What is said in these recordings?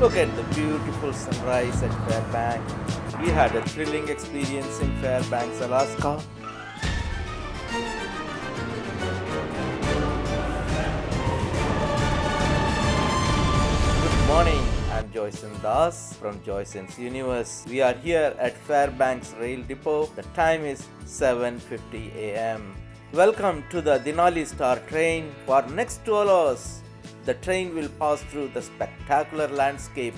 Look at the beautiful sunrise at Fairbanks. We had a thrilling experience in Fairbanks, Alaska. Good morning, I'm Joyson Das from Joyson's Universe. We are here at Fairbanks Rail Depot. The time is 7:50 a.m. Welcome to the Denali Star train. For next 12 hours, the train will pass through the spectacular landscape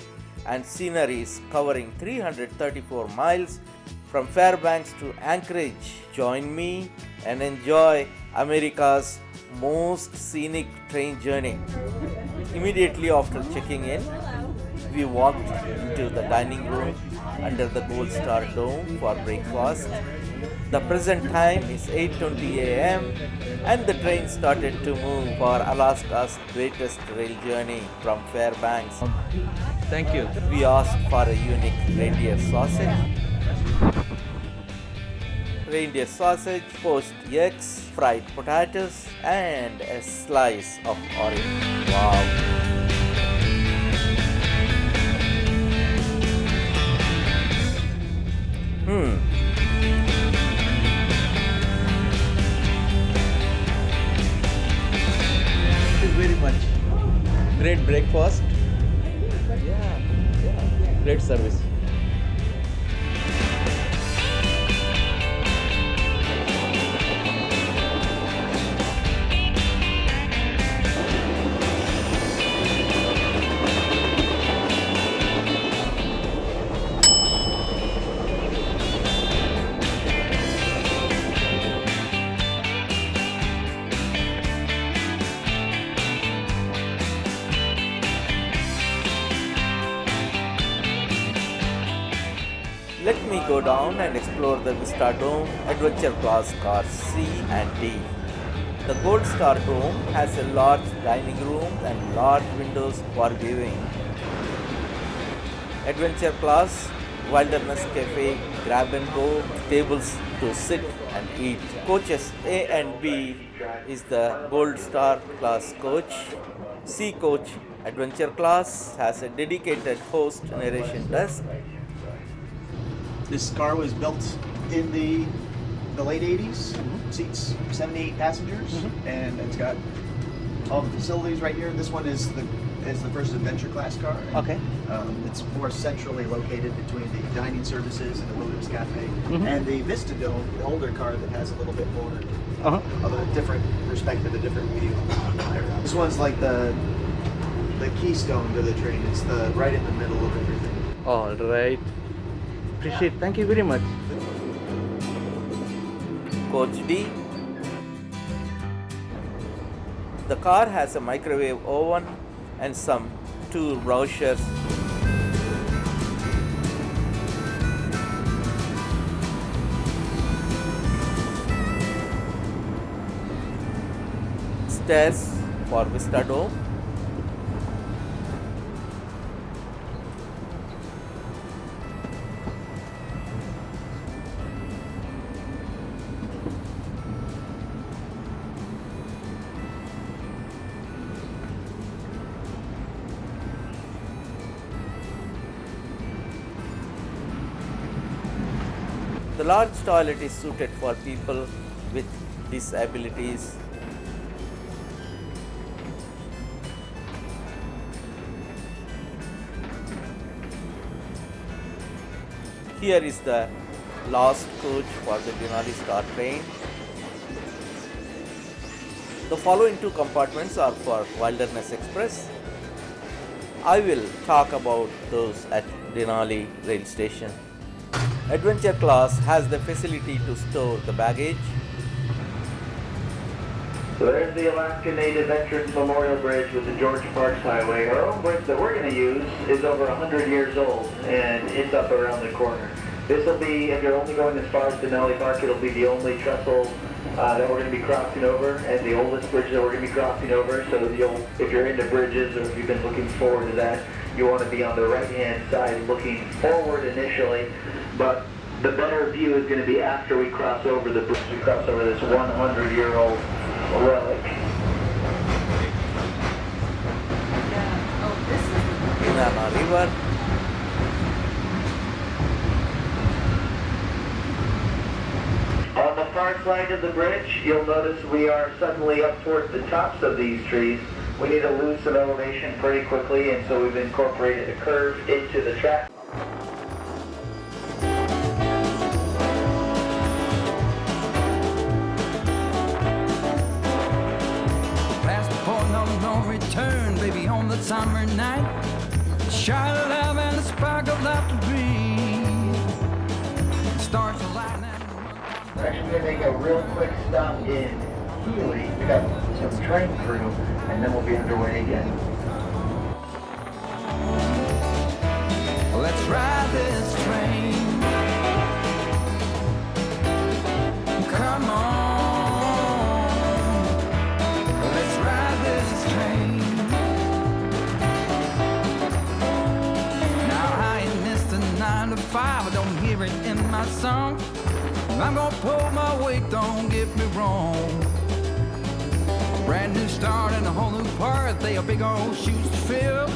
and sceneries covering 334 miles from Fairbanks to Anchorage. Join me and enjoy America's most scenic train journey. Immediately after checking in, we walked into the dining room under the Gold Star Dome for breakfast. The present time is 8:20 a.m. and the train started to move for Alaska's greatest rail journey from Fairbanks. Thank you. We asked for a unique reindeer sausage, poached eggs, fried potatoes, and a slice of orange. Wow! Thank you very much. Great breakfast. Yeah. Great service. Let me go down and explore the Vista Dome Adventure Class Cars C and D. The Gold Star Dome has a large dining room and large windows for viewing. Adventure Class, Wilderness Cafe, grab and go, tables to sit and eat. Coaches A and B is the Gold Star Class coach. C coach, Adventure Class, has a dedicated host narration desk. This car was built in the late 80s, seats 78 passengers, and it's got all the facilities right here. This one is the first adventure class car. And, Okay. it's more centrally located between the dining services and the Wilderness Cafe, and the Vista Dome, the older car that has a little bit more of a different perspective, a different view. This one's like the keystone to the train. It's the right in the middle of everything. All right. Appreciate. Thank you very much. Coach D. The car has a microwave oven and some tour brochures. Stairs for Vista Dome. The large toilet is suited for people with disabilities. Here is the last coach for the Denali Star train. The following two compartments are for Wilderness Express. I will talk about those at Denali rail station. Adventure Class has the facility to store the baggage. So there's the Alaska Native Veterans Memorial Bridge with the George Parks Highway. Our own bridge that we're going to use is over 100 years old, and it's up around the corner. This will be, if you're only going as far as Denali Park, it'll be the only trestle that we're going to be crossing over, and the oldest bridge that we're going to be crossing over. So if you're into bridges, or if you've been looking forward to that, you want to be on the right-hand side looking forward initially, but the better view is going to be after we cross over the bridge. We cross over this 100-year-old relic. Banana River. On the far side of the bridge, you'll notice we are suddenly up towards the tops of these trees. We need to lose some elevation pretty quickly, and so we've incorporated a curve into the track. Past the point of no return, baby, on the summer night. Shine of love and a spark of love to breathe. Stars align and We're actually going to make a real quick stop in Healy, pick up some train crew, and then we'll be underway again. let's ride this train. Come on, let's ride this train. Now I ain't missed a 9 to 5, I don't hear it in my song. I'm gonna pull my weight, don't get me wrong. Brand new start and a whole new part, they are big old shoes to fill.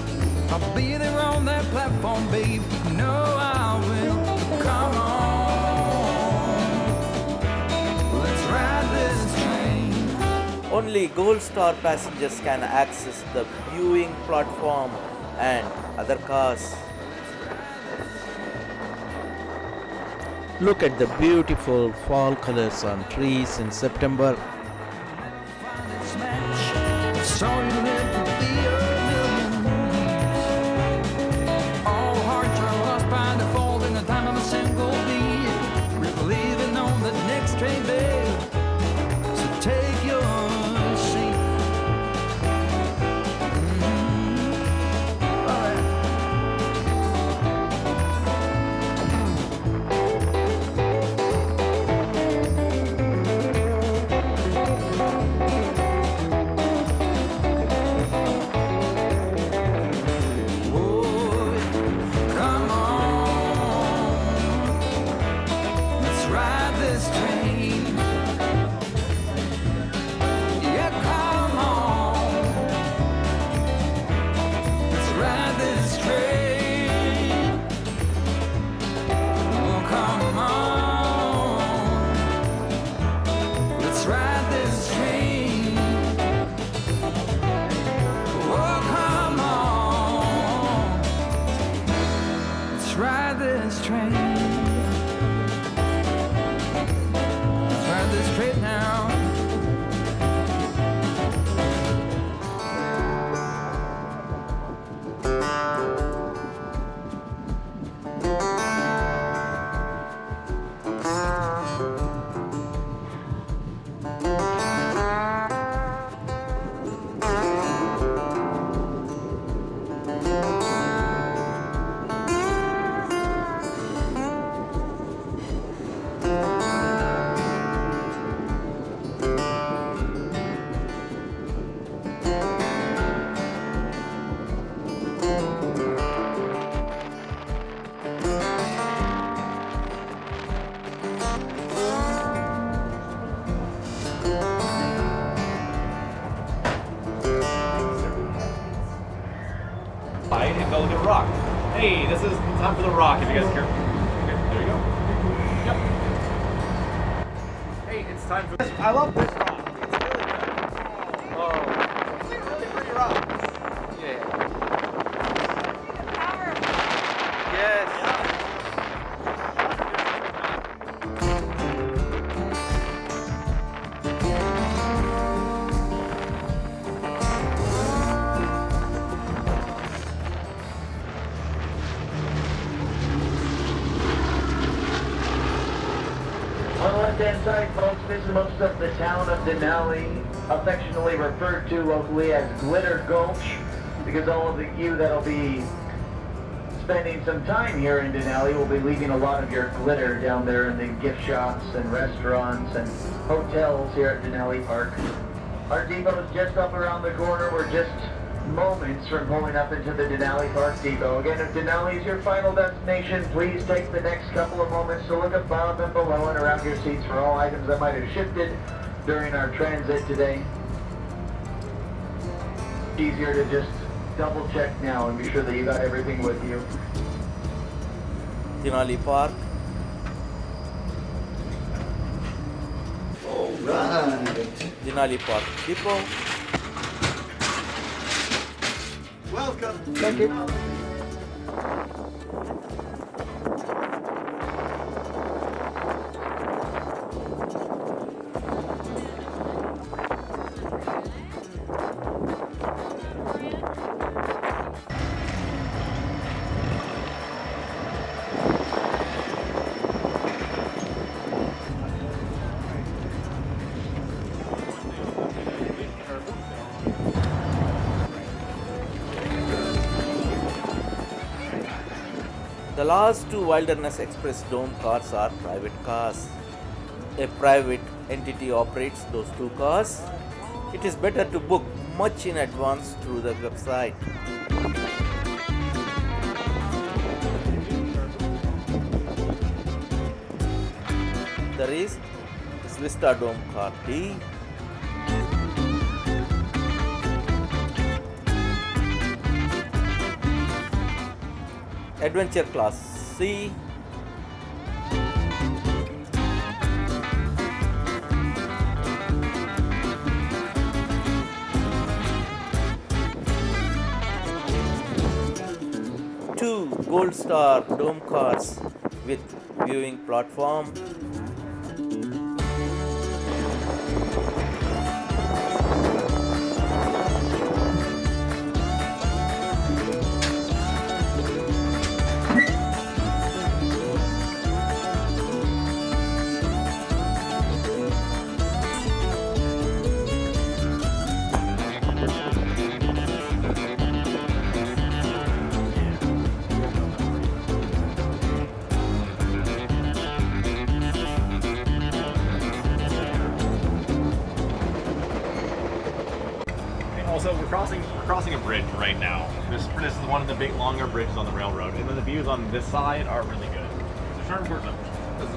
I'll be there on that platform, babe, you know I will. Come on, let's ride this train. Only Gold Star passengers can access the viewing platform and other cars. Look at the beautiful fall colors on trees in September. So you live to be a million movies. All hearts are lost by default in the time of a single beat. We're leaving on the next train, babe. So take your seat. All right. Come on, let's ride this train. Yeah, come on, let's ride this train. Oh, come on, let's ride this train. Oh, come on, let's ride this train. Let's ride this train now. Bite and go get rocked. Hey, this is time for the rock. If you guys care. Okay, there you go. Yep. Hey, it's time for this. I love this rock. It's really good. Oh, it's a really pretty rock. Yeah. Yes. On the left-hand side, folks, this is most of the town of Denali, affectionately referred to locally as Glitter Gulch, because all of you that'll be spending some time here in Denali will be leaving a lot of your glitter down there in the gift shops and restaurants and hotels here at Denali Park. Our depot is just up around the corner. We're just moments from pulling up into the Denali Park Depot. Again, if Denali is your final destination, please take the next couple of moments to look above and below and around your seats for all items that might have shifted during our transit today. Easier to just double check now and be sure that you got everything with you. Denali Park. All right. Denali Park Depot. Welcome. Thank you. The last two Wilderness Express Dome cars are private cars. A private entity operates those two cars. It is better to book much in advance through the website. There is this Vista Dome car D. Adventure Class C. Two Gold Star Dome cars with viewing platform. Also, we're crossing a bridge right now. This is one of the big, longer bridges on the railroad, and then the views on this side are really good. So turn towards them. This is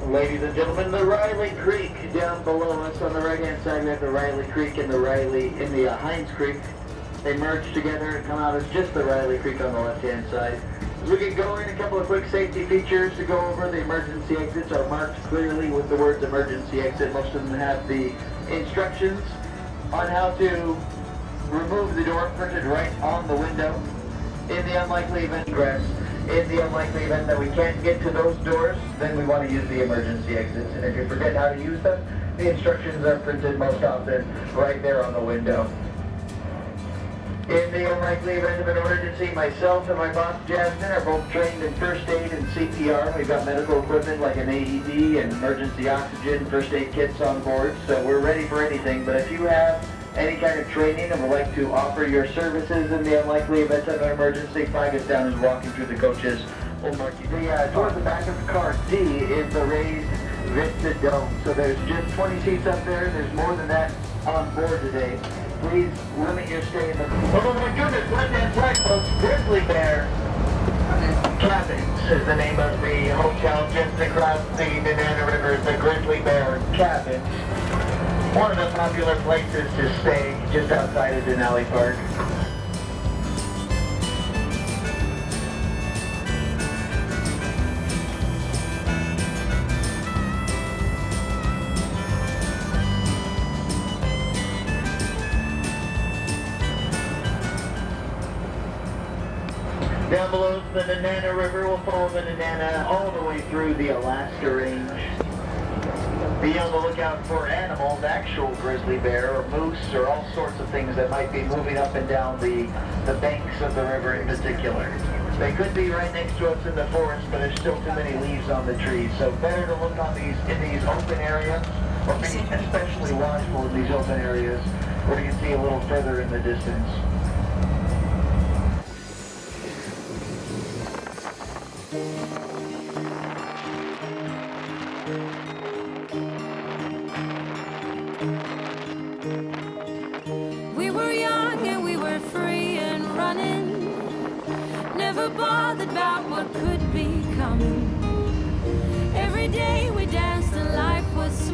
good. Ladies and gentlemen, the Riley Creek down below us on the right-hand side. We have the Riley Creek and the Hines Creek. They merge together and come out as just the Riley Creek on the left-hand side. As we get going, a couple of quick safety features to go over. The emergency exits are marked clearly with the words emergency exit. Most of them have the instructions on how to remove the door printed right on the window. In the unlikely event that we can't get to those doors, then we want to use the emergency exits. And if you forget how to use them, the instructions are printed most often right there on the window. In the unlikely event of an emergency, myself and my boss Jasmine are both trained in first aid and CPR. We've got medical equipment like an AED and emergency oxygen, first aid kits on board, so we're ready for anything. But if you have any kind of training and would like to offer your services in the unlikely event of an emergency, flag us down as walking through the coaches. We'll mark you. Towards the back of the car D is the raised Vista Dome. So there's just 20 seats up there. There's more than that on board today. Please limit your stay in the... Oh my goodness, left-hand side, folks. Grizzly Bear Cabins is the name of the hotel just across the Banana River, the Grizzly Bear Cabins. One of the popular places to stay just outside of Denali Park. Down below is the Banana River. We'll follow the Banana all the way through the Alaska Range. Be on the lookout for animals, actual grizzly bear or moose or all sorts of things that might be moving up and down the banks of the river in particular. They could be right next to us in the forest, but there's still too many leaves on the trees. So better to look on in these open areas, or be especially watchful in these open areas where you can see a little further in the distance. We were young and we were free and running, never bothered about what could be coming. Every day we danced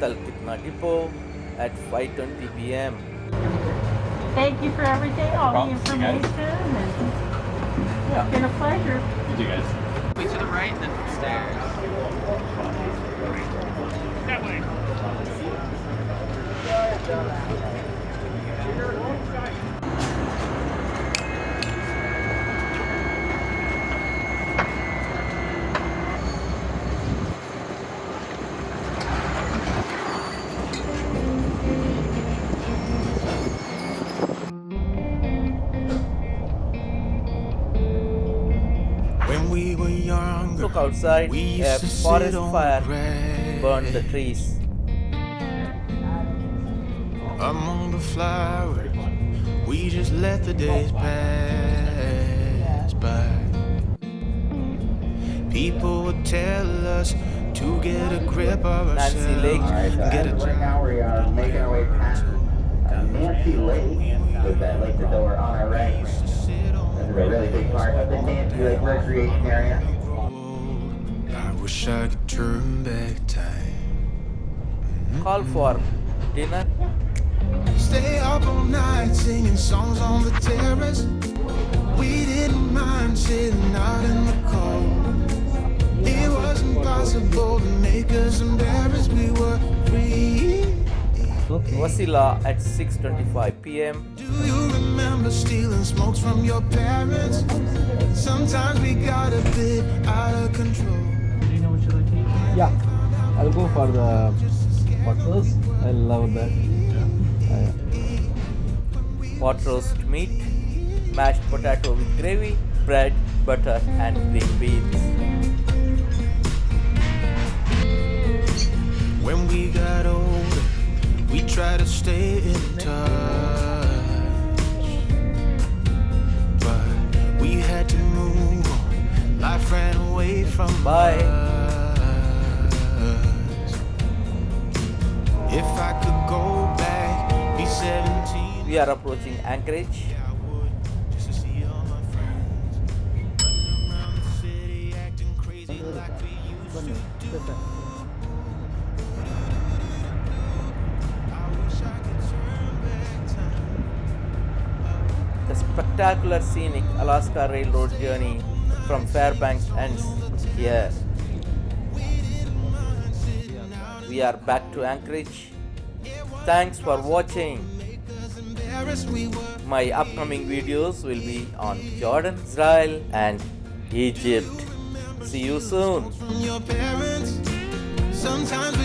Talkeetna Depot at 5:20 p.m. Thank you for everything, all the problem. See you guys. information. It's been a pleasure. You do, guys. Way to the right and then upstairs. That way. When we were younger, Look outside, we a used to forest sit on fire the grass burned the trees. among the flowers. We just let the days pass by. People would tell us to get a grip of Nancy ourselves Lake. and get a Right now we are making our way past Nancy Lake with that lake the door on our right. That's a really big part of the Nancy Lake recreation area. I wish I could turn back time. Call for dinner. Stay up all night singing songs on the terrace. We didn't mind sitting out in the cold. It wasn't possible to make us embarrassed. We were free. Wasilla at 6:25 p.m. Do you remember stealing smokes from your parents? Sometimes we got a bit out of control. Yeah, I'll go for the pot roast. I love that. Pot roast meat, mashed potato with gravy, bread, butter, and green beans. When we got older, we tried to stay in touch, but we had to move on. Life ran away from Bye. us. If I could go back, be 17. We are approaching Anchorage. I would, just to see all my friends running around the city, acting crazy like we used to do. I wish I could turn back time. The spectacular scenic Alaska Railroad journey from Fairbanks ends here. We are back to Anchorage. Thanks for watching. My upcoming videos will be on Jordan, Israel, and Egypt. See you soon. From your parents, sometimes